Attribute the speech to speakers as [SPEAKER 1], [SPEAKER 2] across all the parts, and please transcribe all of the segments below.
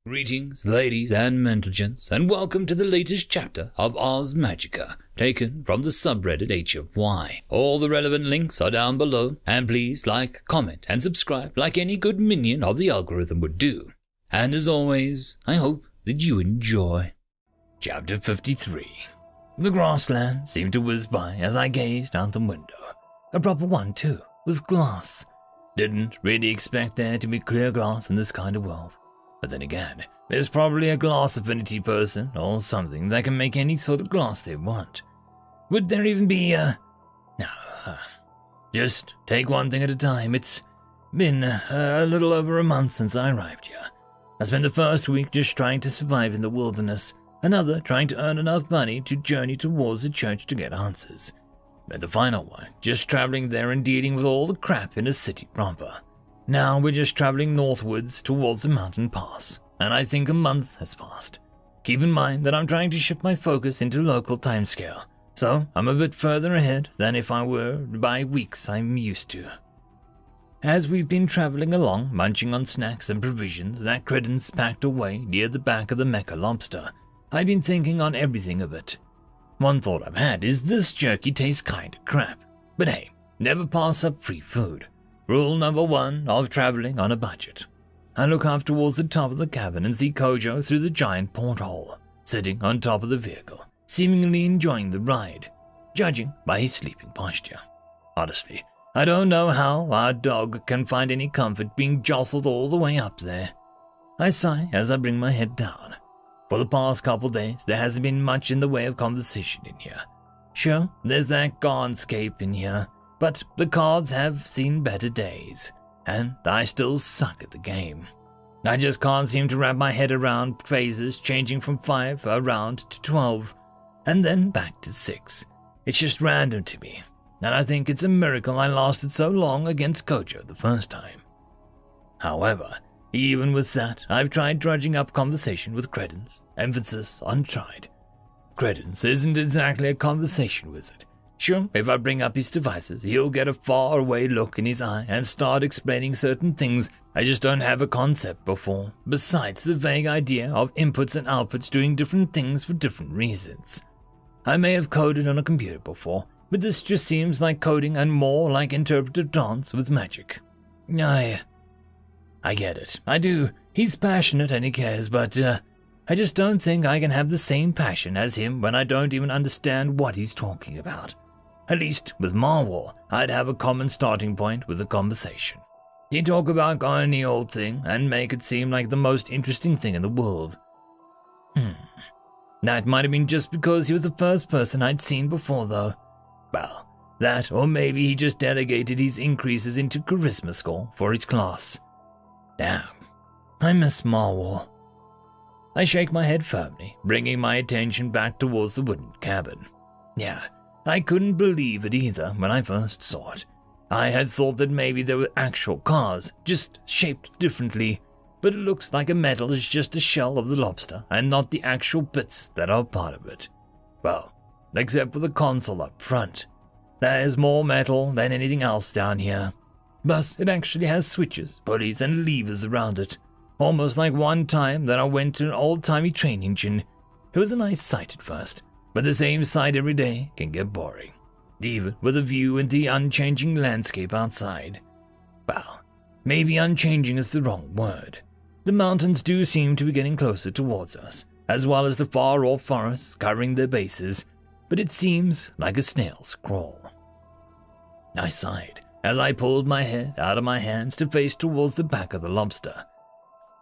[SPEAKER 1] Greetings, ladies and gentlemen, and welcome to the latest chapter of Ars Magica, taken from the subreddit HFY. All the relevant links are down below, and please like, comment, and subscribe like any good minion of the algorithm would do. And as always, I hope that you enjoy. Chapter 53. The grassland seemed to whiz by as I gazed out the window. A proper one, too, with glass. Didn't really expect there to be clear glass in this kind of world. But then again, there's probably a glass affinity person or something that can make any sort of glass they want. Would there even be a... No, just take one thing at a time. It's been a little over a month since I arrived here. I spent the first week just trying to survive in the wilderness, another trying to earn enough money to journey towards the church to get answers. And the final one, just traveling there and dealing with all the crap in a city proper. Now we're just traveling northwards towards the mountain pass, and I think a month has passed. Keep in mind that I'm trying to shift my focus into local timescale, so I'm a bit further ahead than if I were by weeks I'm used to. As we've been traveling along, munching on snacks and provisions that Credence packed away near the back of the mecha lobster, I've been thinking on everything a bit. One thought I've had is this jerky tastes kinda crap, but hey, never pass up free food. Rule number one of traveling on a budget. I look up towards the top of the cabin and see Kojo through the giant porthole, sitting on top of the vehicle, seemingly enjoying the ride, judging by his sleeping posture. Honestly, I don't know how our dog can find any comfort being jostled all the way up there. I sigh as I bring my head down. For the past couple days, there hasn't been much in the way of conversation in here. Sure, there's that Garnscape in here, but the cards have seen better days, and I still suck at the game. I just can't seem to wrap my head around phases changing from 5 around to 12, and then back to 6. It's just random to me, and I think it's a miracle I lasted so long against Kojo the first time. However, even with that, I've tried drudging up conversation with Credence, emphasis on tried. Credence isn't exactly a conversation wizard. Sure, if I bring up his devices, he'll get a far-away look in his eye and start explaining certain things I just don't have a concept before, besides the vague idea of inputs and outputs doing different things for different reasons. I may have coded on a computer before, but this just seems like coding and more like interpretive dance with magic. I get it. I do. He's passionate and he cares, but I just don't think I can have the same passion as him when I don't even understand what he's talking about. At least with Marwar, I'd have a common starting point with the conversation. He'd talk about any old thing and make it seem like the most interesting thing in the world. That might have been just because he was the first person I'd seen before, though. Well, that or maybe he just delegated his increases into charisma score for each class. Damn, I miss Marwar. I shake my head firmly, bringing my attention back towards the wooden cabin. Yeah, I couldn't believe it either when I first saw it. I had thought that maybe there were actual cars, just shaped differently, but it looks like a metal is just a shell of the lobster and not the actual bits that are part of it. Well, except for the console up front. There's more metal than anything else down here. Plus, it actually has switches, pulleys, and levers around it. Almost like one time that I went to an old-timey train engine. It was a nice sight at first, but the same sight every day can get boring, even with a view into the unchanging landscape outside. Well, maybe unchanging is the wrong word. The mountains do seem to be getting closer towards us, as well as the far-off forests covering their bases, but it seems like a snail's crawl. I sighed as I pulled my head out of my hands to face towards the back of the lobster.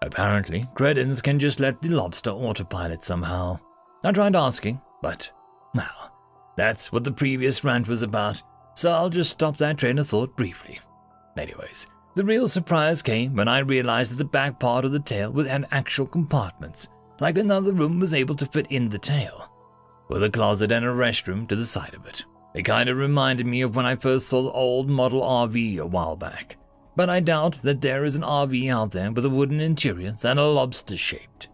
[SPEAKER 1] Apparently, Credence can just let the lobster autopilot somehow. I tried asking, but, well, that's what the previous rant was about, so I'll just stop that train of thought briefly. Anyways, the real surprise came when I realized that the back part of the tail had actual compartments, like another room was able to fit in the tail, with a closet and a restroom to the side of it. It kind of reminded me of when I first saw the old model RV a while back, but I doubt that there is an RV out there with a wooden interior and a lobster-shaped.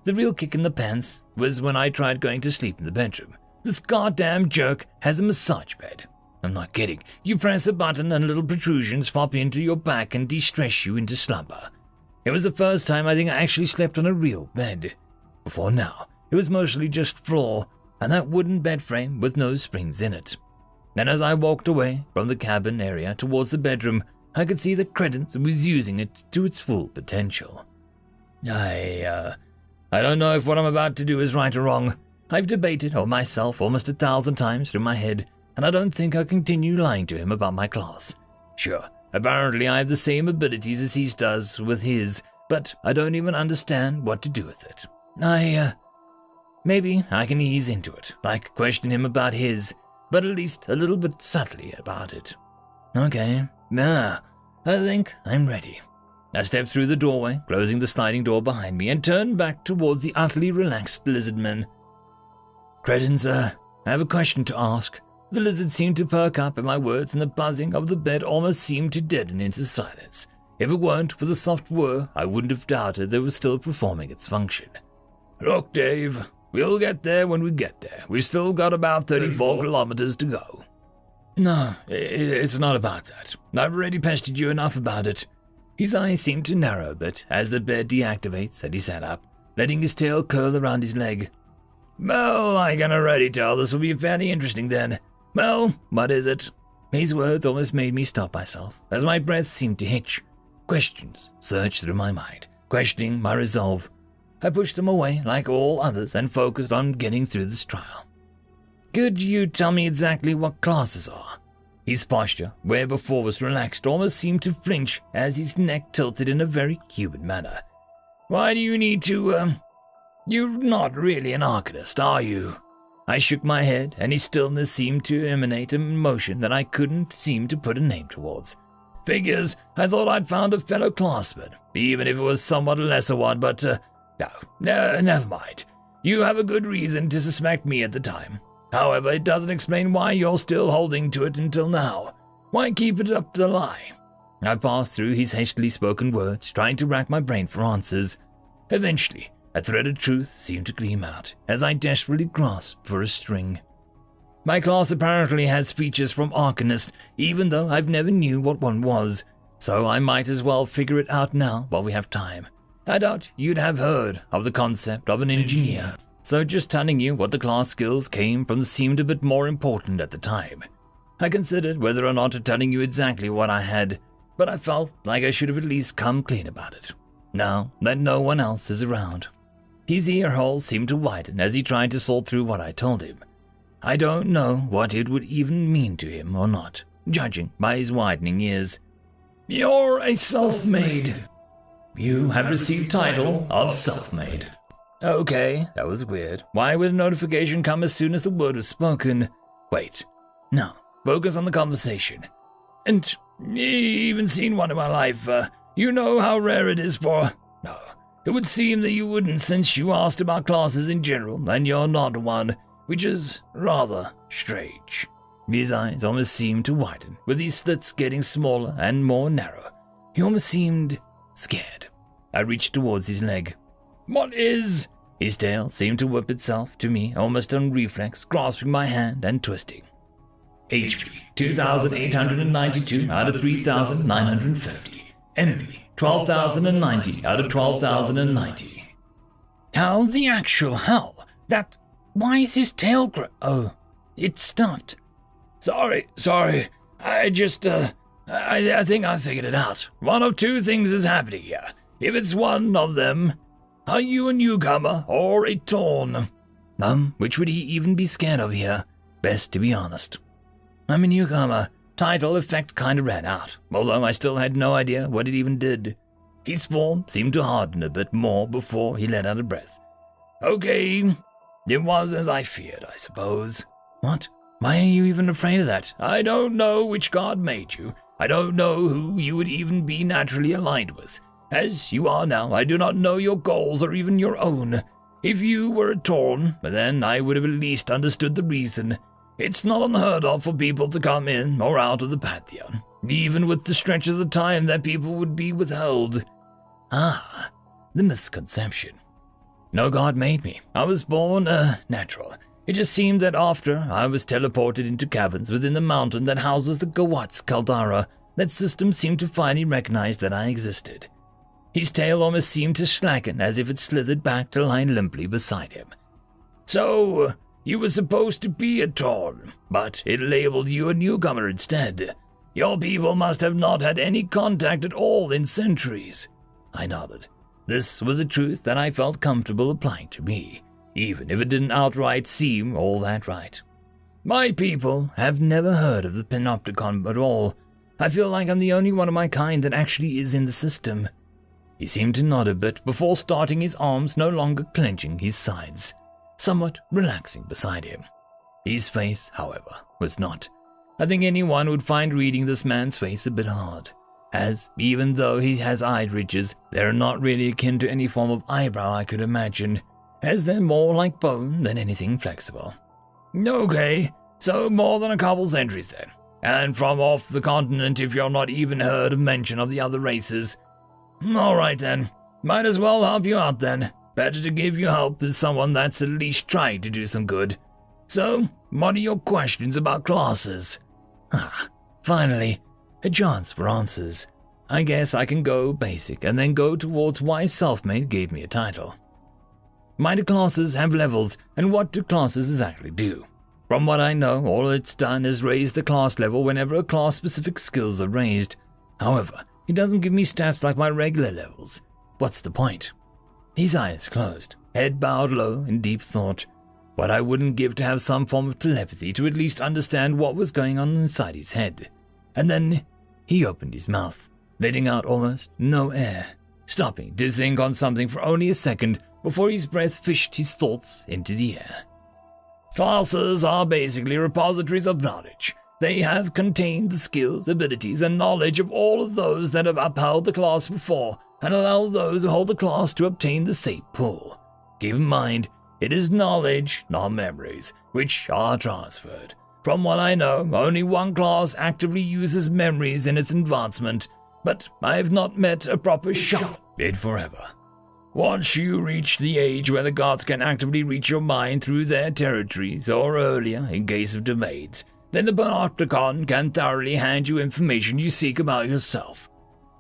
[SPEAKER 1] The real kick in the pants was when I tried going to sleep in the bedroom. This goddamn jerk has a massage bed. I'm not kidding. You press a button and little protrusions pop into your back and de-stress you into slumber. It was the first time I think I actually slept on a real bed. Before now, it was mostly just floor, and that wooden bed frame with no springs in it. And as I walked away from the cabin area towards the bedroom, I could see that Credence was using it to its full potential. I don't know if what I'm about to do is right or wrong. I've debated on myself almost 1,000 times through my head, and I don't think I'll continue lying to him about my class. Sure, apparently I have the same abilities as he does with his, but I don't even understand what to do with it. Maybe I can ease into it, like question him about his, but at least a little bit subtly about it. Okay, I think I'm ready. I stepped through the doorway, closing the sliding door behind me, and turned back towards the utterly relaxed lizardman. Credence, I have a question to ask. The lizard seemed to perk up at my words, and the buzzing of the bed almost seemed to deaden into silence. If it weren't for the soft whir, I wouldn't have doubted that it was still performing its function. Look, Dave, we'll get there when we get there. We've still got about 34 kilometers to go. No, it's not about that. I've already pestered you enough about it. His eyes seemed to narrow a bit as the bed deactivates and he sat up, letting his tail curl around his leg. Well, I can already tell this will be fairly interesting then. Well, what is it? His words almost made me stop myself, as my breath seemed to hitch. Questions surged through my mind, questioning my resolve. I pushed them away like all others and focused on getting through this trial. Could you tell me exactly what classes are? His posture, where before was relaxed, almost seemed to flinch as his neck tilted in a very human manner. Why do you need to, You're not really an arcanist, are you? I shook my head, and his stillness seemed to emanate an emotion that I couldn't seem to put a name towards. Figures, I thought I'd found a fellow classman, even if it was somewhat a lesser one, but, no, never mind. You have a good reason to suspect me at the time. However, it doesn't explain why you're still holding to it until now. Why keep it up the lie? I passed through his hastily spoken words, trying to rack my brain for answers. Eventually, a thread of truth seemed to gleam out, as I desperately grasped for a string. My class apparently has features from Arcanist, even though I've never knew what one was, so I might as well figure it out now while we have time. I doubt you'd have heard of the concept of an engineer, so just telling you what the class skills came from seemed a bit more important at the time. I considered whether or not telling you exactly what I had, but I felt like I should have at least come clean about it, now that no one else is around. His ear holes seemed to widen as he tried to sort through what I told him. I don't know what it would even mean to him or not, judging by his widening ears. You're a self-made. You have received title of self-made. Okay, that was weird. Why would a notification come as soon as the word was spoken? Wait, no, focus on the conversation. And even seen one in my life, you know how rare it is for... No, it would seem that you wouldn't since you asked about classes in general, and you're not one, which is rather strange. His eyes almost seemed to widen, with these slits getting smaller and more narrow. He almost seemed scared. I reached towards his leg. What is... His tail seemed to whip itself to me, almost on reflex, grasping my hand and twisting. HP, 2,892 out of 3,950. MP, 12,090 out of 12,090. How the actual hell? Why is his tail Oh, it's stuffed. Sorry. I just, I think I figured it out. One of two things is happening here. If it's one of them, are you a newcomer or a Torn? Which would he even be scared of here? Best to be honest. I'm a newcomer. Title effect kinda ran out, although I still had no idea what it even did. His form seemed to harden a bit more before he let out a breath. Okay, it was as I feared, I suppose. What? Why are you even afraid of that? I don't know which god made you. I don't know who you would even be naturally aligned with. As you are now, I do not know your goals or even your own. If you were a Torn, then I would have at least understood the reason. It's not unheard of for people to come in or out of the Pantheon, even with the stretches of time that people would be withheld. Ah, the misconception. No god made me. I was born, natural. It just seemed that after I was teleported into caverns within the mountain that houses the Gawat's caldera, that system seemed to finally recognize that I existed. His tail almost seemed to slacken as if it slithered back to lie limply beside him. "So, you were supposed to be a troll, but it labeled you a newcomer instead. Your people must have not had any contact at all in centuries." I nodded. This was a truth that I felt comfortable applying to me, even if it didn't outright seem all that right. "My people have never heard of the Panopticon at all. I feel like I'm the only one of my kind that actually is in the system." He seemed to nod a bit before starting, his arms no longer clenching his sides, somewhat relaxing beside him. His face, however, was not. I think anyone would find reading this man's face a bit hard, as, even though he has eye ridges, they're not really akin to any form of eyebrow I could imagine, as they're more like bone than anything flexible. "Okay, so more than a couple centuries then, and from off the continent if you're not even heard of mention of the other races. Alright then, might as well help you out then. Better to give you help than someone that's at least trying to do some good. So, what are your questions about classes?" Finally, a chance for answers. I guess I can go basic and then go towards why Selfmade gave me a title. Why do classes have levels, and what do classes exactly do? From what I know, all it's done is raise the class level whenever a class-specific skills are raised. However, it doesn't give me stats like my regular levels. What's the point? His eyes closed, head bowed low in deep thought. What I wouldn't give to have some form of telepathy to at least understand what was going on inside his head. And then he opened his mouth, letting out almost no air, stopping to think on something for only a second before his breath fished his thoughts into the air. "Classes are basically repositories of knowledge. They have contained the skills, abilities, and knowledge of all of those that have upheld the class before, and allow those who hold the class to obtain the same pool. Keep in mind, it is knowledge, not memories, which are transferred. From what I know, only one class actively uses memories in its advancement, but I have not met a proper shot in forever. Once you reach the age where the gods can actively reach your mind through their territories, or earlier in case of domains, then the Panopticon can thoroughly hand you information you seek about yourself.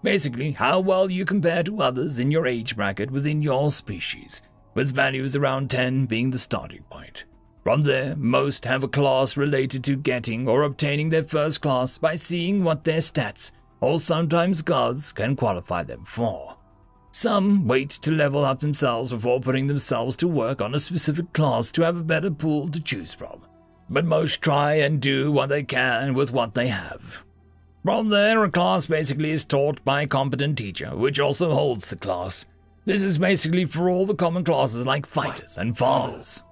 [SPEAKER 1] Basically, how well you compare to others in your age bracket within your species, with values around 10 being the starting point. From there, most have a class related to getting or obtaining their first class by seeing what their stats, or sometimes gods, can qualify them for. Some wait to level up themselves before putting themselves to work on a specific class to have a better pool to choose from, but most try and do what they can with what they have. From there, a class basically is taught by a competent teacher, which also holds the class. This is basically for all the common classes like fighters and farmers.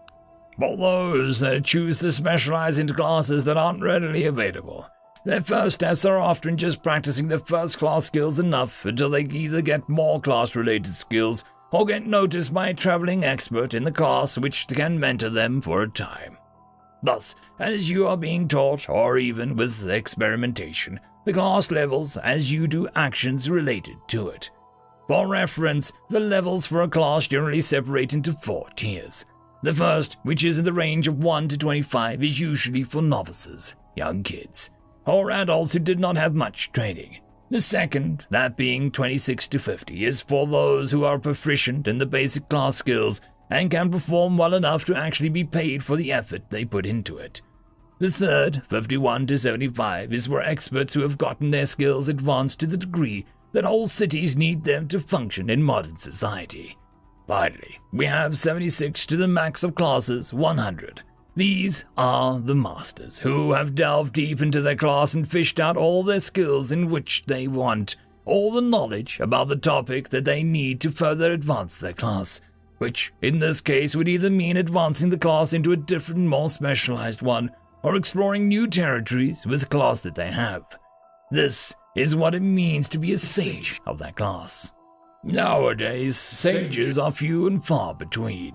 [SPEAKER 1] For those that choose to specialize into classes that aren't readily available, their first steps are often just practicing their first class skills enough until they either get more class-related skills or get noticed by a traveling expert in the class which can mentor them for a time. Thus, as you are being taught, or even with experimentation, the class levels as you do actions related to it. For reference, the levels for a class generally separate into 4 tiers. The first, which is in the range of 1 to 25, is usually for novices, young kids, or adults who did not have much training. The second, that being 26 to 50, is for those who are proficient in the basic class skills and can perform well enough to actually be paid for the effort they put into it. The third, 51 to 75, is for experts who have gotten their skills advanced to the degree that whole cities need them to function in modern society. Finally, we have 76 to the max of classes, 100. These are the masters, who have delved deep into their class and fished out all their skills in which they want, all the knowledge about the topic that they need to further advance their class, which in this case would either mean advancing the class into a different, more specialized one, or exploring new territories with the class that they have. This is what it means to be a sage of that class. Nowadays, sages are few and far between,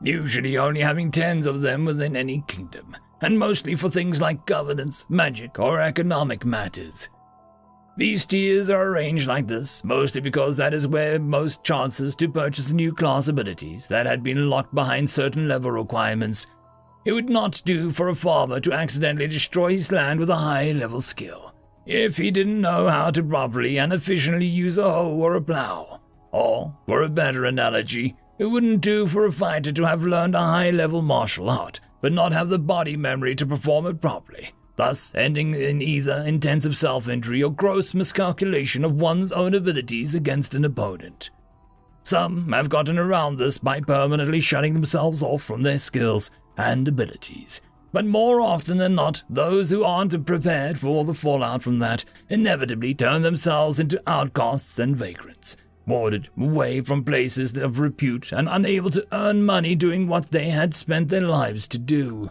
[SPEAKER 1] usually only having tens of them within any kingdom, and mostly for things like governance, magic, or economic matters. These tiers are arranged like this, mostly because that is where most chances to purchase new class abilities that had been locked behind certain level requirements. It would not do for a farmer to accidentally destroy his land with a high-level skill, if he didn't know how to properly and efficiently use a hoe or a plow. Or, for a better analogy, it wouldn't do for a fighter to have learned a high-level martial art, but not have the body memory to perform it properly, thus ending in either intensive self-injury or gross miscalculation of one's own abilities against an opponent. Some have gotten around this by permanently shutting themselves off from their skills and abilities, but more often than not, those who aren't prepared for the fallout from that inevitably turn themselves into outcasts and vagrants, warded away from places of repute and unable to earn money doing what they had spent their lives to do.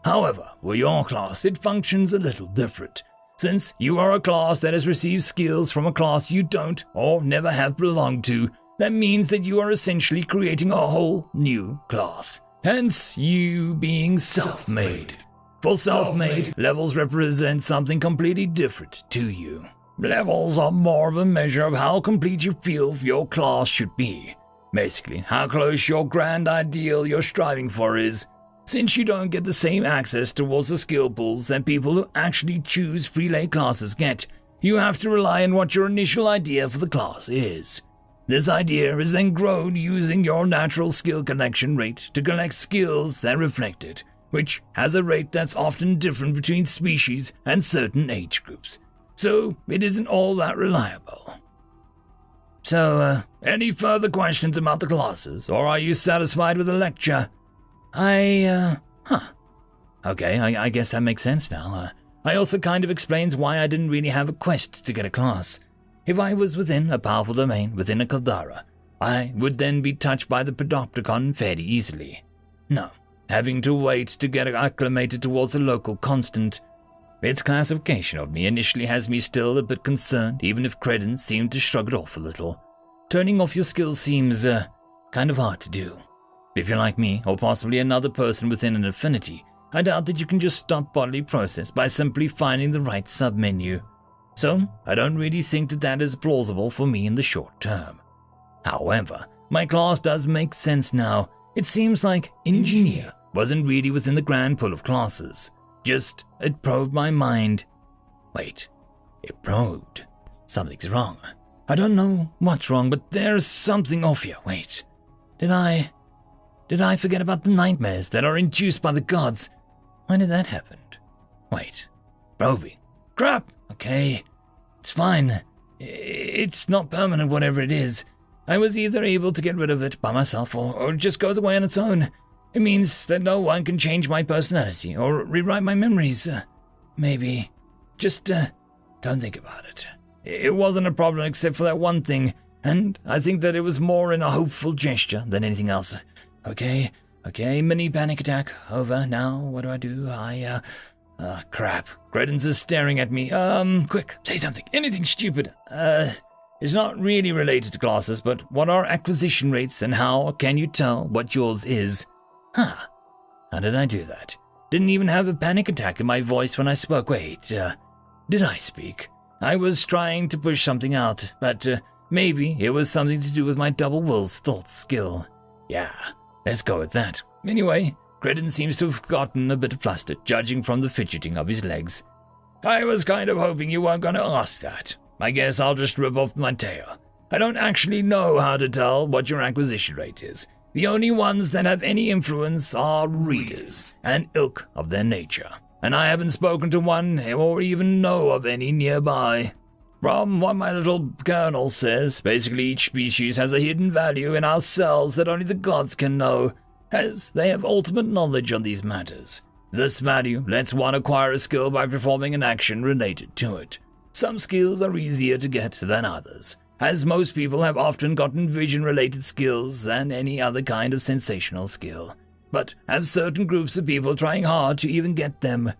[SPEAKER 1] However, for your class, it functions a little different, since you are a class that has received skills from a class you don't or never have belonged to. That means that you are essentially creating a whole new class, hence you being self-made. For self-made, levels represent something completely different to you. Levels are more of a measure of how complete you feel your class should be. Basically, how close your grand ideal you're striving for is. Since you don't get the same access towards the skill pools that people who actually choose prelay classes get, you have to rely on what your initial idea for the class is. This idea is then grown using your natural skill collection rate to collect skills that reflect it, which has a rate that's often different between species and certain age groups. So it isn't all that reliable. So, any further questions about the classes, or are you satisfied with the lecture? Okay, I guess that makes sense now. I also kind of explains why I didn't really have a quest to get a class. If I was within a powerful domain within a Caldera, I would then be touched by the Pedopticon fairly easily. No, having to wait to get acclimated towards the local constant. Its classification of me initially has me still a bit concerned, even if credence seemed to shrug it off a little. Turning off your skills seems, kind of hard to do. If you're like me, or possibly another person within an affinity, I doubt that you can just stop bodily process by simply finding the right submenu. So, I don't really think that is plausible for me in the short term. However, my class does make sense now. It seems like engineer wasn't really within the grand pool of classes. Just, it probed my mind. Wait, it probed. Something's wrong. I don't know what's wrong, but there's something off here. Wait, did I forget about the nightmares that are induced by the gods? When did that happen? Wait, probing. Crap! Okay, it's fine. It's not permanent, whatever it is. I was either able to get rid of it by myself or it just goes away on its own. It means that no one can change my personality or rewrite my memories. Maybe. Just don't think about it. It wasn't a problem except for that one thing, and I think that it was more in a hopeful gesture than anything else. Okay, mini panic attack. Over. Now, what do? Crap. Credence is staring at me. Quick, say something. Anything stupid. It's not really related to classes, but what are acquisition rates and how can you tell what yours is? How did I do that? Didn't even have a panic attack in my voice when I spoke. Wait, did I speak? I was trying to push something out, but maybe it was something to do with my double will's thought skill. Yeah, let's go with that. Anyway, Credence seems to have gotten a bit flustered, judging from the fidgeting of his legs. I was kind of hoping you weren't going to ask that. I guess I'll just rip off my tail. I don't actually know how to tell what your acquisition rate is. The only ones that have any influence are readers and ilk of their nature, and I haven't spoken to one or even know of any nearby. From what my little colonel says, basically each species has a hidden value in ourselves that only the gods can know, as they have ultimate knowledge on these matters. This value lets one acquire a skill by performing an action related to it. Some skills are easier to get than others, as most people have often gotten vision-related skills than any other kind of sensational skill, but have certain groups of people trying hard to even get them.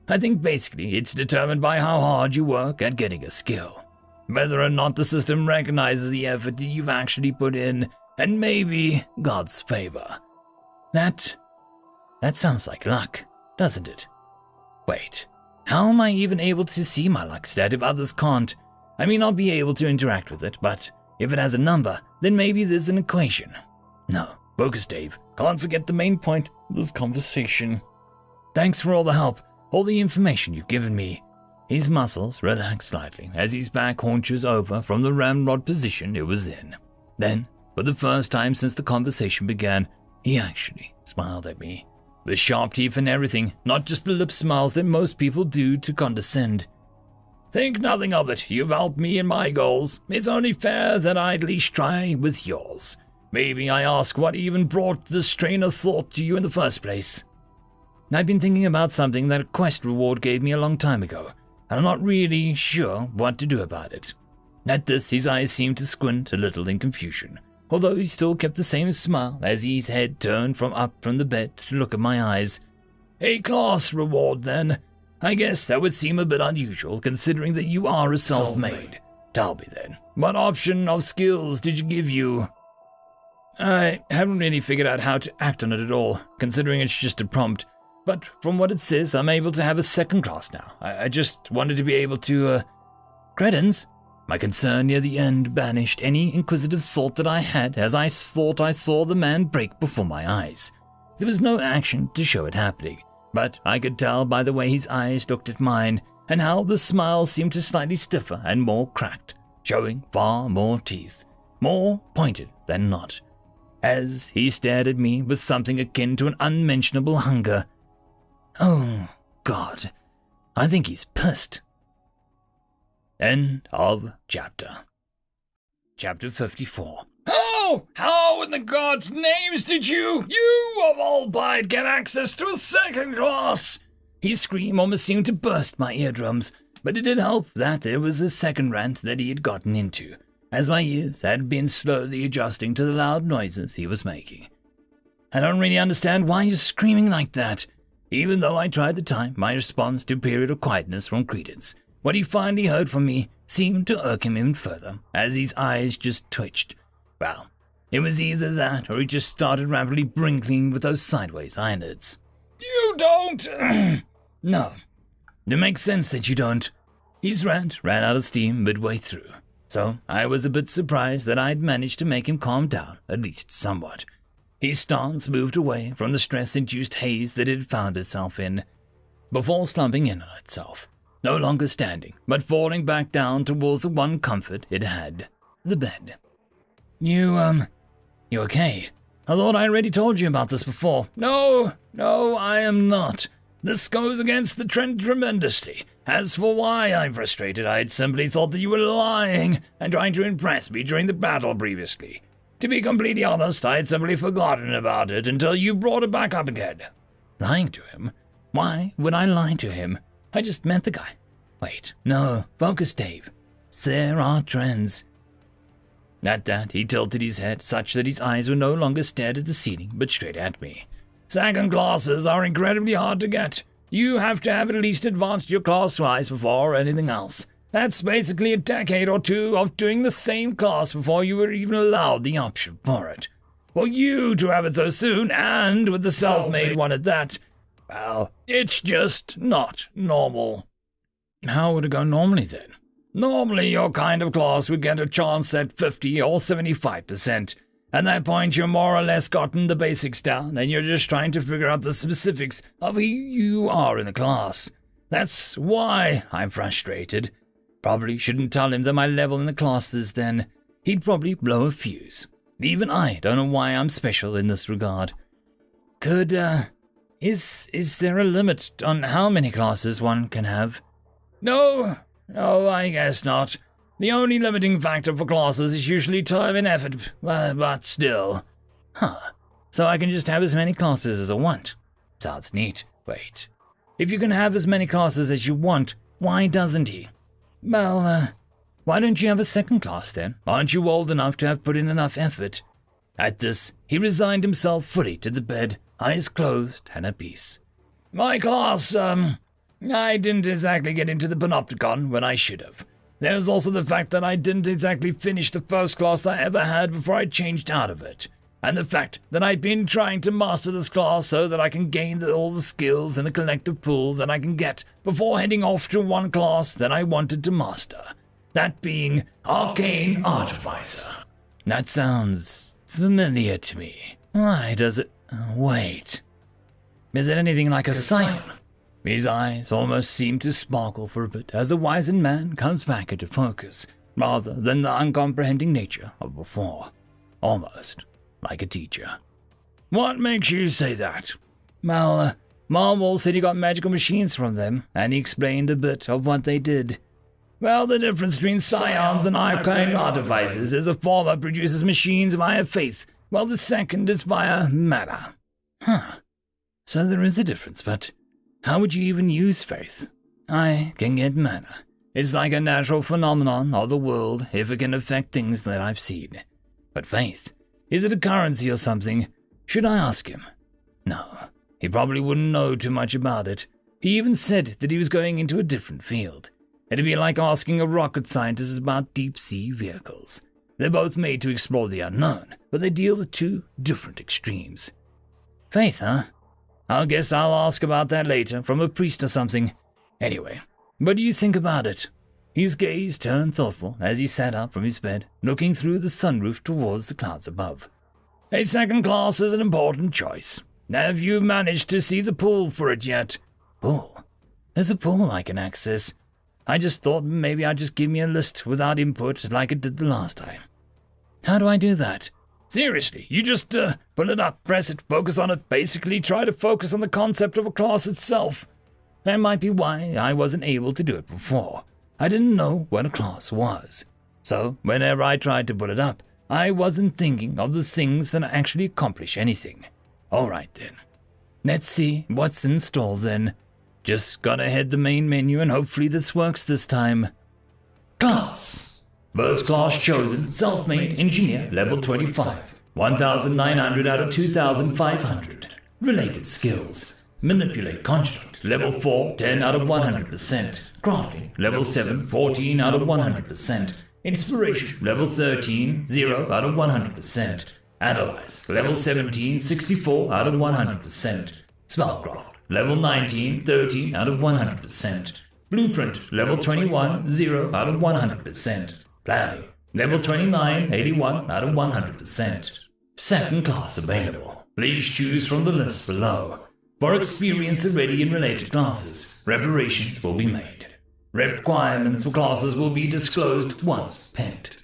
[SPEAKER 1] I think basically it's determined by how hard you work at getting a skill, whether or not the system recognizes the effort that you've actually put in, and maybe God's favor. That sounds like luck, doesn't it? Wait, how am I even able to see my luck stat if others can't? I mean, I'll be able to interact with it, but if it has a number, then maybe there's an equation. No, focus, Dave. Can't forget the main point of this conversation. Thanks for all the help, all the information you've given me. His muscles relaxed slightly as his back haunches over from the ramrod position it was in. Then, for the first time since the conversation began, he actually smiled at me. With sharp teeth and everything, not just the lip smiles that most people do to condescend. Think nothing of it. You've helped me in my goals. It's only fair that I at least try with yours. Maybe I ask what even brought this train of thought to you in the first place. I've been thinking about something that a quest reward gave me a long time ago, and I'm not really sure what to do about it. At this, his eyes seemed to squint a little in confusion, although he still kept the same smile as his head turned up from the bed to look at my eyes. A class reward, then. I guess that would seem a bit unusual, considering that you are a self-made. Tell me then, what option of skills did you give you? I haven't really figured out how to act on it at all, considering it's just a prompt. But from what it says, I'm able to have a second class now. I just wanted to be able to, Credence? My concern near the end banished any inquisitive thought that I had as I thought I saw the man break before my eyes. There was no action to show it happening, but I could tell by the way his eyes looked at mine and how the smile seemed to slightly stiffer and more cracked, showing far more teeth, more pointed than not, as he stared at me with something akin to an unmentionable hunger. Oh, God. I think he's pissed. End of chapter. Chapter 54. How in the gods' names did you of all Bide, get access to a second class? His scream almost seemed to burst my eardrums, but it did help that there was a second rant that he had gotten into, as my ears had been slowly adjusting to the loud noises he was making. I don't really understand why you're screaming like that. Even though I tried to time my response to a period of quietness from Credence, what he finally heard from me seemed to irk him even further, as his eyes just twitched. Well, it was either that or he just started rapidly brinkling with those sideways eyelids. You don't... No. It makes sense that you don't. His rant ran out of steam midway through, so I was a bit surprised that I'd managed to make him calm down, at least somewhat. His stance moved away from the stress-induced haze that it had found itself in, before slumping in on itself, no longer standing, but falling back down towards the one comfort it had, the bed. You okay? I thought I already told you about this before. No, I am not. This goes against the trend tremendously. As for why I'm frustrated, I had simply thought that you were lying and trying to impress me during the battle previously. To be completely honest, I had simply forgotten about it until you brought it back up again. Lying to him? Why would I lie to him? I just met the guy. Wait, no, focus, Dave. There are trends. At that, he tilted his head such that his eyes were no longer stared at the ceiling, but straight at me. Second classes are incredibly hard to get. You have to have at least advanced your class twice before anything else. That's basically a decade or two of doing the same class before you were even allowed the option for it. For you to have it so soon, and with the self-made one at that, well, it's just not normal. How would it go normally then? Normally your kind of class would get a chance at 50 or 75%. At that point you're more or less gotten the basics down, and you're just trying to figure out the specifics of who you are in the class. That's why I'm frustrated. Probably shouldn't tell him that my level in the class is then. He'd probably blow a fuse. Even I don't know why I'm special in this regard. Is there a limit on how many classes one can have? No, I guess not. The only limiting factor for classes is usually time and effort, but still. So I can just have as many classes as I want. Sounds neat. Wait. If you can have as many classes as you want, why doesn't he? Well, why don't you have a second class then? Aren't you old enough to have put in enough effort? At this, he resigned himself fully to the bed, eyes closed and at peace. My class, I didn't exactly get into the Panopticon when I should have. There's also the fact that I didn't exactly finish the first class I ever had before I changed out of it. And the fact that I've been trying to master this class so that I can gain all the skills in the collective pool that I can get before heading off to one class that I wanted to master. That being Arcane Artificer. That sounds familiar to me. Why does it... Wait. Is it anything like a Siphon? His eyes almost seem to sparkle for a bit as the wizened man comes back into focus, rather than the uncomprehending nature of before. Almost like a teacher. What makes you say that? Well, Marvel said he got magical machines from them, and he explained a bit of what they did. Well, the difference between scions and arcane artificers is the former produces machines via faith, while the second is via matter. So there is a difference, but how would you even use faith? I can get matter. It's like a natural phenomenon of the world if it can affect things that I've seen. But faith, is it a currency or something? Should I ask him? No, he probably wouldn't know too much about it. He even said that he was going into a different field. It'd be like asking a rocket scientist about deep-sea vehicles. They're both made to explore the unknown, but they deal with two different extremes. Faith, huh? I guess I'll ask about that later, from a priest or something. Anyway, what do you think about it? His gaze turned thoughtful as he sat up from his bed, looking through the sunroof towards the clouds above. A second class is an important choice. Have you managed to see the pool for it yet? Pool? There's a pool I can access. I just thought maybe I'd just give me a list without input like it did the last time. How do I do that? Seriously, you just pull it up, press it, focus on it, basically try to focus on the concept of a class itself. That might be why I wasn't able to do it before. I didn't know what a class was. So whenever I tried to pull it up, I wasn't thinking of the things that actually accomplish anything. Alright then. Let's see what's installed then. Just gotta head the main menu and hopefully this works this time. Class. First class chosen, self-made engineer, level 25. 1,900 out of 2,500. Related skills. Manipulate construct, level 4, 10 out of 100%. Crafting, level 7, 14 out of 100%. Inspiration, level 13, 0 out of 100%. Analyze, level 17, 64 out of 100%. Spellcraft, level 19, 13 out of 100%. Blueprint, level 21, 0 out of 100%. Planning, level 29, 81 out of 100%. Second class available. Please choose from the list below. For experience already in related classes, preparations will be made. Requirements for classes will be disclosed once penned.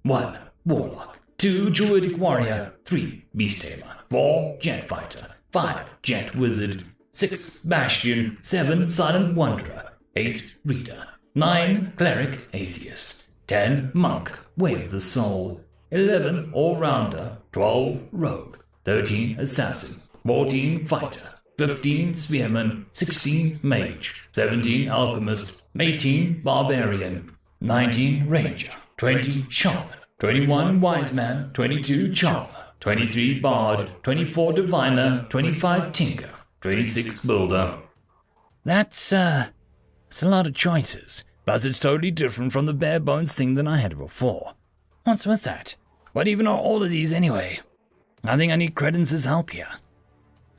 [SPEAKER 1] 1. Warlock. 2. Druidic Warrior. 3. Beast Tamer. 4. Jet Fighter. 5. Jet Wizard. 6. Bastion. 7. Silent Wanderer. 8. Reader. 9. Cleric Atheist. 10. Monk. Way of the Soul. 11. All-Rounder. 12. Rogue. 13. Assassin. 14. Fighter. 15. Spearman. 16. Mage. 17. Alchemist. 18. Barbarian. 19. Ranger. 20. Shaman. 21. Wise Man. 22. Charmer. 23. Bard. 24. Diviner. 25. Tinker. 26. Builder. That's a lot of choices. Plus it's totally different from the bare bones thing that I had before. What's with that? What even are all of these anyway? I think I need Credence's help here.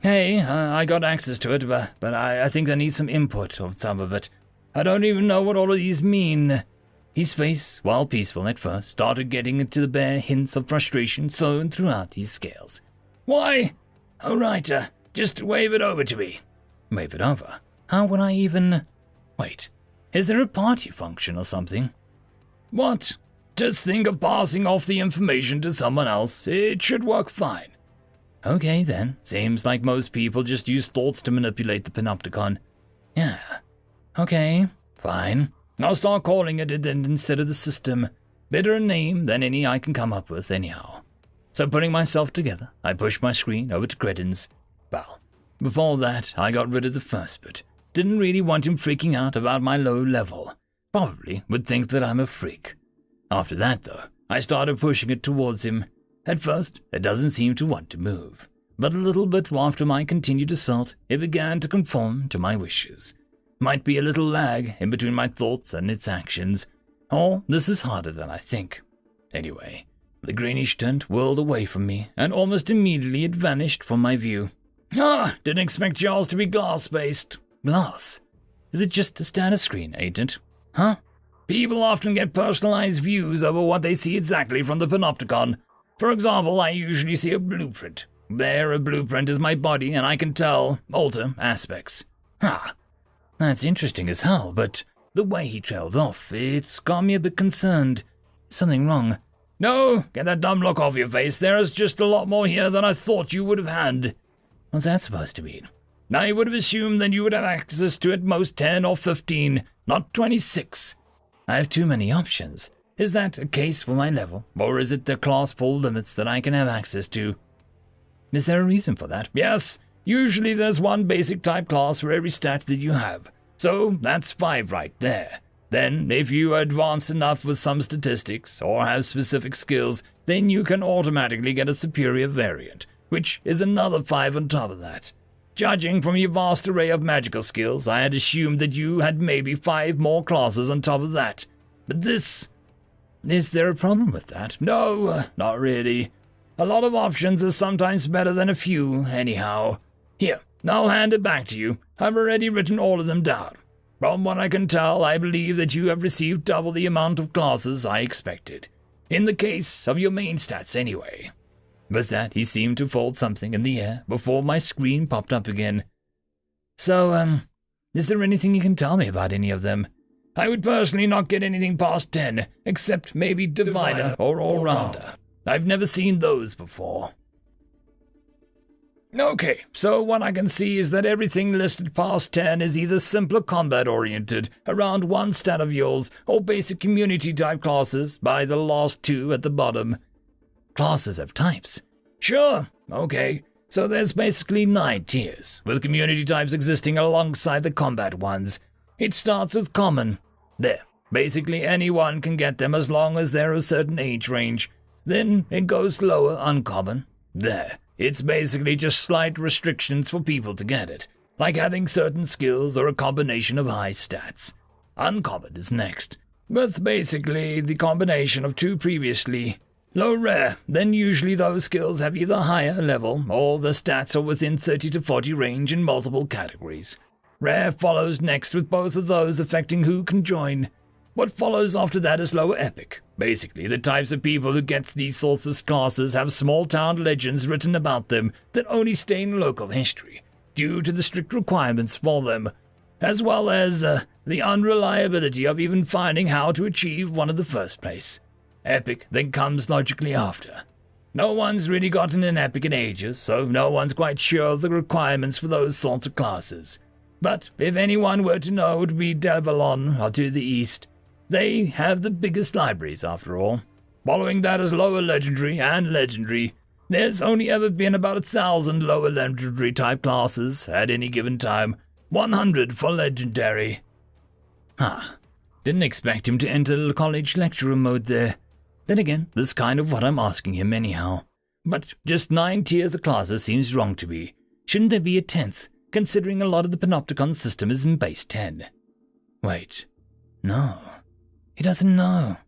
[SPEAKER 1] Hey, I got access to it, but I think I need some input of some of it. I don't even know what all of these mean. His face, while peaceful at first, started getting into the bare hints of frustration sown throughout his scales. Why? Oh, right, just wave it over to me. Wave it over? How would I even... Wait, is there a party function or something? What? Just think of passing off the information to someone else. It should work fine. Okay then, seems like most people just use thoughts to manipulate the panopticon. Yeah, okay, fine. I'll start calling it instead of the system. Better a name than any I can come up with anyhow. So putting myself together, I pushed my screen over to Credence. Well, before that, I got rid of the first bit. Didn't really want him freaking out about my low level. Probably would think that I'm a freak. After that though, I started pushing it towards him. At first, it doesn't seem to want to move, but a little bit after my continued assault, it began to conform to my wishes. Might be a little lag in between my thoughts and its actions, or this is harder than I think. Anyway, the greenish tint whirled away from me, and almost immediately it vanished from my view. Didn't expect yours to be glass-based. Glass? Is it just a status screen, ain't it? Huh? People often get personalized views over what they see exactly from the panopticon. For example, I usually see a blueprint. There, a blueprint is my body, and I can alter aspects. That's interesting as hell, but the way he trailed off, it's got me a bit concerned. Something wrong? No, get that dumb look off your face. There's just a lot more here than I thought you would have had. What's that supposed to mean? I would have assumed that you would have access to at most 10 or 15, not 26. I have too many options. Is that a case for my level, or is it the class pool limits that I can have access to? Is there a reason for that? Yes, usually there's one basic type class for every stat that you have. So that's 5 right there. Then, if you are advanced enough with some statistics, or have specific skills, then you can automatically get a superior variant, which is another 5 on top of that. Judging from your vast array of magical skills, I had assumed that you had maybe 5 more classes on top of that. But this... Is there a problem with that? No, not really. A lot of options is sometimes better than a few, anyhow. Here, I'll hand it back to you. I've already written all of them down. From what I can tell, I believe that you have received double the amount of classes I expected. In the case of your main stats, anyway. With that, he seemed to fold something in the air before my screen popped up again. So, is there anything you can tell me about any of them? I would personally not get anything past 10, except maybe Diviner or All-Rounder. I've never seen those before. Okay, so what I can see is that everything listed past 10 is either simpler combat-oriented, around one stat of yours, or basic community-type classes, by the last 2 at the bottom. Classes have types. Sure, okay. So there's basically 9 tiers, with community types existing alongside the combat ones. It starts with common. There, basically anyone can get them as long as they're a certain age range. Then it goes lower uncommon. There, it's basically just slight restrictions for people to get it, like having certain skills or a combination of high stats. Uncommon is next, with basically the combination of 2 previously. Low rare, then usually those skills have either higher level or the stats are within 30 to 40 range in multiple categories. Rare follows next with both of those affecting who can join. What follows after that is lower epic. Basically, the types of people who get these sorts of classes have small town legends written about them that only stay in local history, due to the strict requirements for them, as well as the unreliability of even finding how to achieve one in the first place. Epic then comes logically after. No one's really gotten an epic in ages, so no one's quite sure of the requirements for those sorts of classes. But if anyone were to know, it would be Delvalon or to the east. They have the biggest libraries, after all. Following that is lower legendary and legendary. There's only ever been about 1,000 lower legendary type classes at any given time, 100 for legendary. Didn't expect him to enter college lecturer mode there. Then again, that's kind of what I'm asking him anyhow. But just 9 tiers of classes seems wrong to me. Shouldn't there be a 10th, considering a lot of the Panopticon system is in base 10? Wait, no. He doesn't know.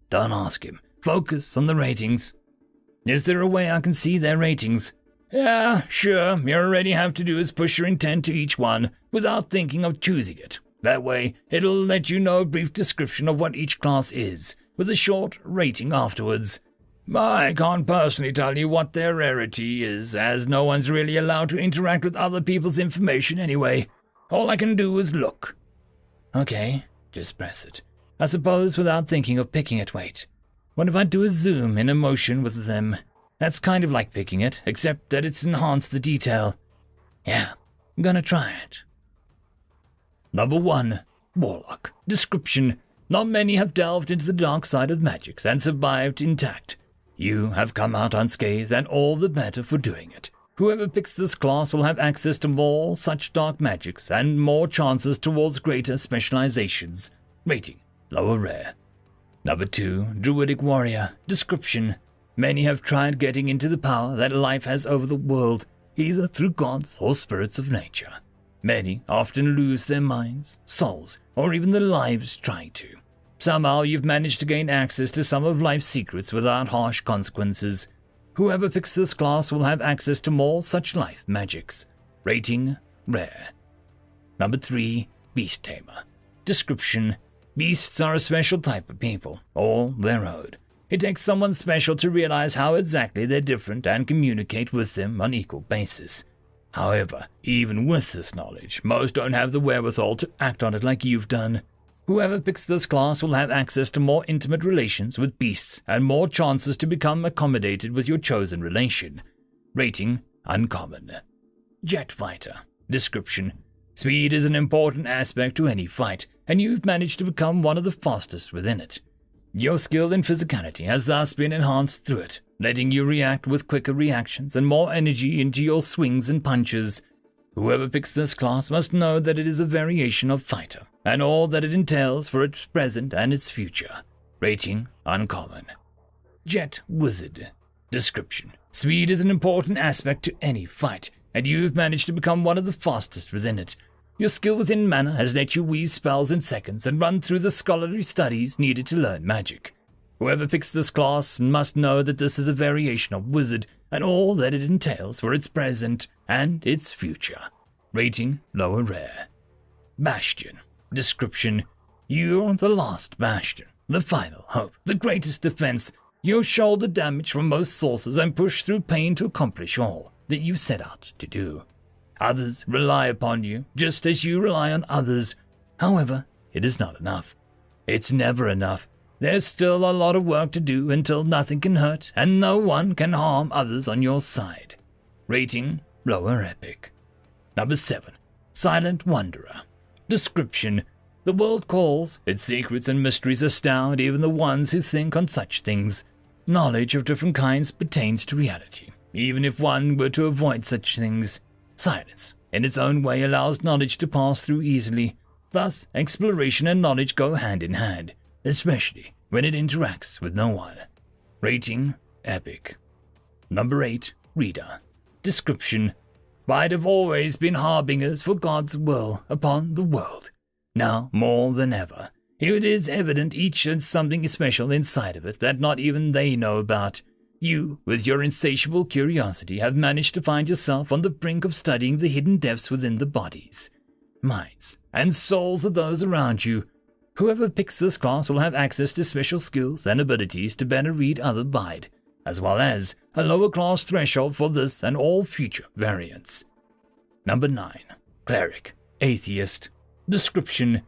[SPEAKER 1] Don't ask him. Focus on the ratings. Is there a way I can see their ratings? Yeah, sure. You already have to do is push your intent to each one without thinking of choosing it. That way, it'll let you know a brief description of what each class is, with a short rating afterwards. I can't personally tell you what their rarity is, as no one's really allowed to interact with other people's information anyway. All I can do is look. Okay, just press it. I suppose without thinking of picking it, wait. What if I do a zoom in a motion with them? That's kind of like picking it, except that it's enhanced the detail. Yeah, I'm gonna try it. Number 1. Warlock. Description. Not many have delved into the dark side of magics and survived intact. You have come out unscathed, and all the better for doing it. Whoever picks this class will have access to more such dark magics and more chances towards greater specializations. Rating. Lower rare. Number 2. Druidic Warrior. Description. Many have tried getting into the power that life has over the world, either through gods or spirits of nature. Many often lose their minds, souls, or even their lives trying to. Somehow you've managed to gain access to some of life's secrets without harsh consequences. Whoever picks this class will have access to more such life magics. Rating. Rare. Number 3. Beast Tamer. Description. Beasts are a special type of people, all their own. It takes someone special to realize how exactly they're different and communicate with them on equal basis. However, even with this knowledge, most don't have the wherewithal to act on it like you've done. Whoever picks this class will have access to more intimate relations with beasts and more chances to become accommodated with your chosen relation. Rating: Uncommon. Jet Fighter. Description: Speed is an important aspect to any fight, and you've managed to become one of the fastest within it. Your skill in physicality has thus been enhanced through it, letting you react with quicker reactions and more energy into your swings and punches. Whoever picks this class must know that it is a variation of fighter, and all that it entails for its present and its future. Rating: Uncommon. Jet Wizard. Description: Speed is an important aspect to any fight, and you've managed to become one of the fastest within it. Your skill within mana has let you weave spells in seconds and run through the scholarly studies needed to learn magic. Whoever picks this class must know that this is a variation of wizard and all that it entails for its present and its future. Rating: Lower Rare. Bastion. Description: You're the last bastion, the final hope, the greatest defense. You shoulder damage from most sources and push through pain to accomplish all that you set out to do. Others rely upon you, just as you rely on others. However, it is not enough. It's never enough. There's still a lot of work to do until nothing can hurt and no one can harm others on your side. Rating: Lower Epic. Number 7. Silent Wanderer. Description: The world calls, its secrets and mysteries astound even the ones who think on such things. Knowledge of different kinds pertains to reality, even if one were to avoid such things. Silence, in its own way, allows knowledge to pass through easily. Thus, exploration and knowledge go hand in hand, especially when it interacts with no one. Rating: Epic. Number 8. Reader. Description: Might have always been harbingers for God's will upon the world. Now, more than ever, it is evident each has something special inside of it that not even they know about. You, with your insatiable curiosity, have managed to find yourself on the brink of studying the hidden depths within the bodies, minds, and souls of those around you. Whoever picks this class will have access to special skills and abilities to better read other mind, as well as a lower class threshold for this and all future variants. Number 9. Cleric. Atheist. Description: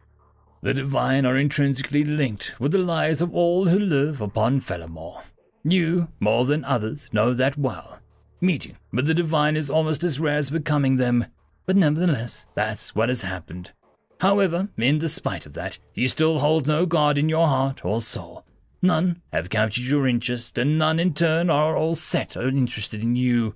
[SPEAKER 1] The divine are intrinsically linked with the lives of all who live upon Felomore. You, more than others, know that well. Meeting with the divine is almost as rare as becoming them, but nevertheless, that's what has happened. However, in despite of that, you still hold no God in your heart or soul. None have captured your interest, and none in turn are all set or interested in you.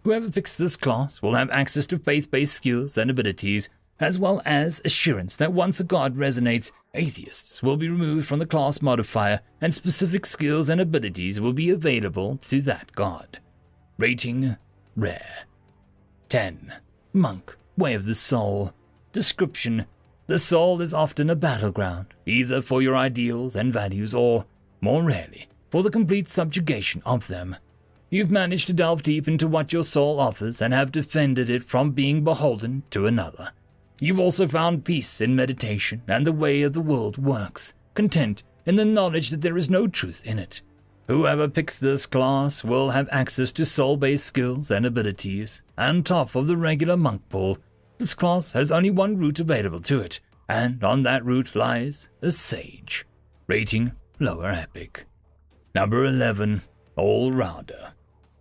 [SPEAKER 1] Whoever picks this class will have access to faith-based skills and abilities, as well as assurance that once a god resonates, atheists will be removed from the class modifier and specific skills and abilities will be available to that god. Rating: Rare. 10. Monk. Way of the Soul. Description: The soul is often a battleground, either for your ideals and values or, more rarely, for the complete subjugation of them. You've managed to delve deep into what your soul offers and have defended it from being beholden to another. You've also found peace in meditation and the way of the world works, content in the knowledge that there is no truth in it. Whoever picks this class will have access to soul-based skills and abilities. On top of the regular monk pool, this class has only one route available to it, and on that route lies a sage. Rating: Lower Epic. Number 11. All-Rounder.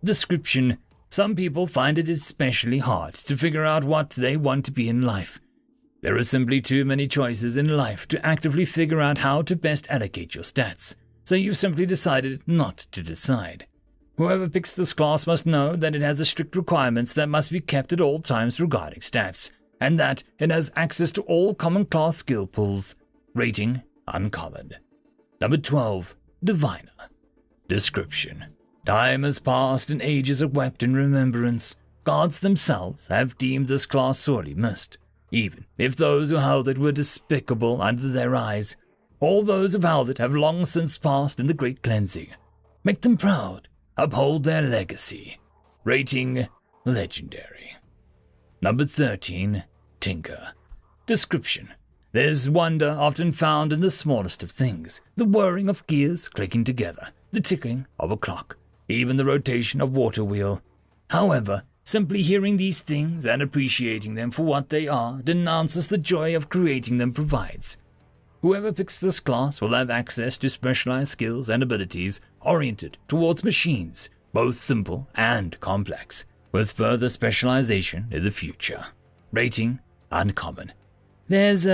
[SPEAKER 1] Description: Some people find it especially hard to figure out what they want to be in life. There are simply too many choices in life to actively figure out how to best allocate your stats, so you've simply decided not to decide. Whoever picks this class must know that it has strict requirements that must be kept at all times regarding stats, and that it has access to all common class skill pools. Rating: Uncommon. Number 12. Diviner. Description: Time has passed and ages are wept in remembrance. Gods themselves have deemed this class sorely missed, even if those who held it were despicable under their eyes. All those who held it have long since passed in the great cleansing. Make them proud. Uphold their legacy. Rating: Legendary. Number 13. Tinker. Description: There's wonder often found in the smallest of things, the whirring of gears clicking together, the ticking of a clock, even the rotation of water wheel. However, Simply hearing these things and appreciating them for what they are denounces the joy of creating them provides. Whoever picks this class will have access to specialized skills and abilities oriented towards machines, both simple and complex, with further specialization in the future. Rating, uncommon. There's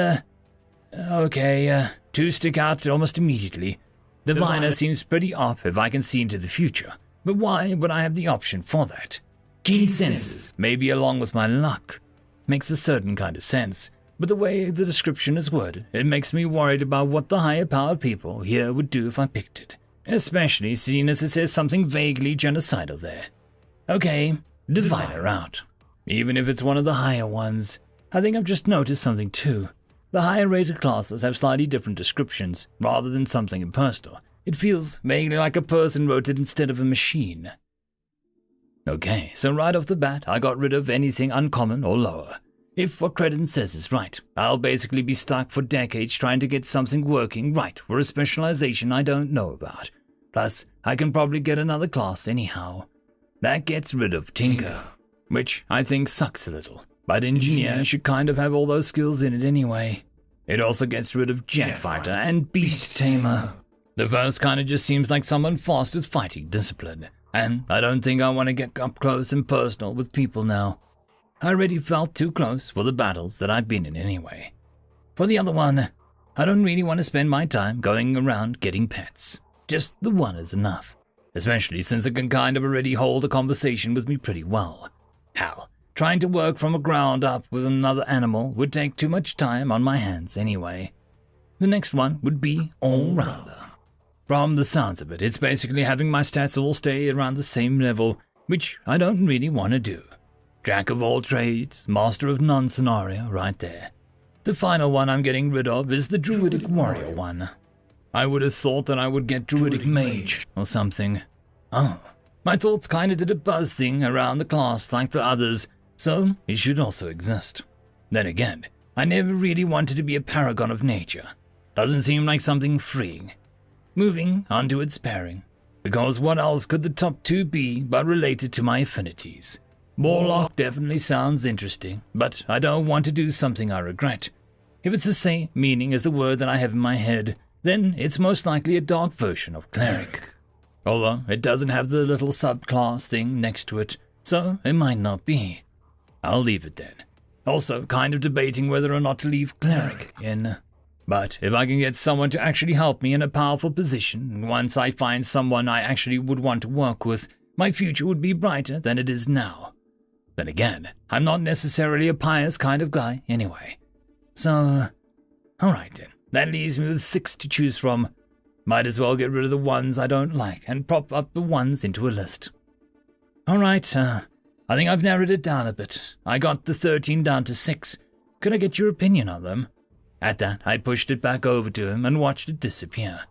[SPEAKER 1] two stick out almost immediately. Diviner seems pretty off if I can see into the future, but why would I have the option for that? Keen senses, maybe along with my luck. Makes a certain kind of sense, but the way the description is worded, it makes me worried about what the higher-powered people here would do if I picked it, especially seeing as it says something vaguely genocidal there. Okay, Diviner out. Even if it's one of the higher ones. I think I've just noticed something too. The higher-rated classes have slightly different descriptions, rather than something impersonal. It feels vaguely like a person wrote it instead of a machine. Okay, so right off the bat, I got rid of anything uncommon or lower. If what Credence says is right, I'll basically be stuck for decades trying to get something working right for a specialization I don't know about. Plus, I can probably get another class anyhow. That gets rid of Tinker, which I think sucks a little, but Engineer should kind of have all those skills in it anyway. It also gets rid of Jet Fighter and Beast Tamer. The first kinda just seems like someone fast with fighting discipline, and I don't think I want to get up close and personal with people now. I already felt too close for the battles that I've been in anyway. For the other one, I don't really want to spend my time going around getting pets. Just the one is enough, especially since it can kind of already hold a conversation with me pretty well. Hell, trying to work from a ground up with another animal would take too much time on my hands anyway. The next one would be All-Rounder. From the sounds of it, it's basically having my stats all stay around the same level, which I don't really want to do. Jack of all trades, master of none scenario right there. The final one I'm getting rid of is the Druidic Warrior one. I would have thought that I would get Druidic Mage or something. Oh, my thoughts kinda did a buzz thing around the class like the others, so it should also exist. Then again, I never really wanted to be a paragon of nature. Doesn't seem like something freeing. Moving on to its pairing, because what else could the top two be but related to my affinities? Warlock definitely sounds interesting, but I don't want to do something I regret. If it's the same meaning as the word that I have in my head, then it's most likely a dark version of Cleric. Although it doesn't have the little subclass thing next to it, so it might not be. I'll leave it then. Also kind of debating whether or not to leave Cleric in. But if I can get someone to actually help me in a powerful position, once I find someone I actually would want to work with, my future would be brighter than it is now. Then again, I'm not necessarily a pious kind of guy anyway. So, alright then, that leaves me with 6 to choose from. Might as well get rid of the ones I don't like and prop up the ones into a list. Alright, I think I've narrowed it down a bit. I got the 13 down to 6. Could I get your opinion on them? At that, I pushed it back over to him and watched it disappear.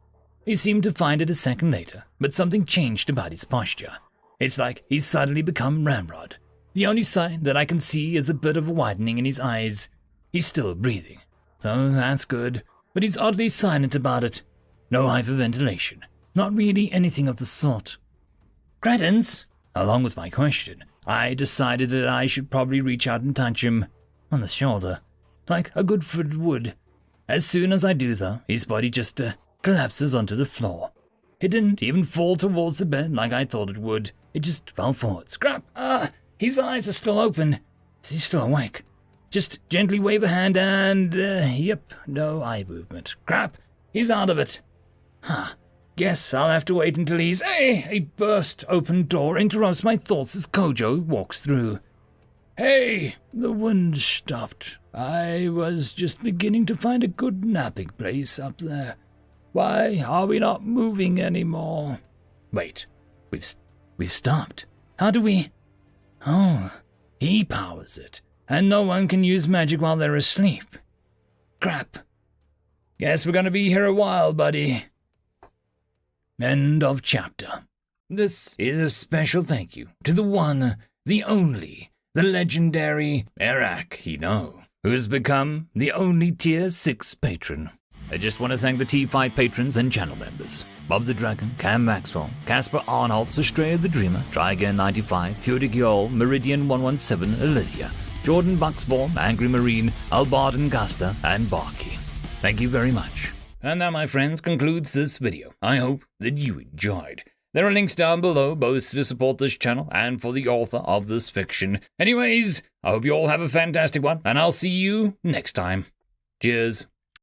[SPEAKER 1] He seemed to find it a second later, but something changed about his posture. It's like he's suddenly become Ramrod. The only sign that I can see is a bit of a widening in his eyes. He's still breathing, so that's good, but he's oddly silent about it. No hyperventilation, not really anything of the sort. Credence, along with my question, I decided that I should probably reach out and touch him on the shoulder, like a good friend would. As soon as I do, though, his body just collapses onto the floor. It didn't even fall towards the bed like I thought it would. It just fell forward. Scrap! His eyes are still open. Is he still awake? Just gently wave a hand and, yep, no eye movement. Crap! He's out of it. Guess I'll have to wait until he's... Hey! A burst open door interrupts my thoughts as Kojo walks through. Hey! The wind stopped. I was just beginning to find a good napping place up there. Why are we not moving anymore? Wait, we've stopped. How do we... Oh, he powers it, and no one can use magic while they're asleep. Crap. Guess we're gonna be here a while, buddy. End of chapter. This is a special thank you to the one, the only, the legendary Eric Hino, who's become the only Tier 6 patron. I just want to thank the T5 patrons and channel members. Bob the Dragon, Cam Maxwell, Casper Arnold, Estrella the Dreamer, Try Again 95, Pudic Yol, Meridian 117, Alithia, Jordan Bucksbaum, Angry Marine, Albard and Gusta, and Barkey. Thank you very much. And that, my friends, concludes this video. I hope that you enjoyed. There are links down below, both to support this channel and for the author of this fiction. Anyways, I hope you all have a fantastic one, and I'll see you next time. Cheers.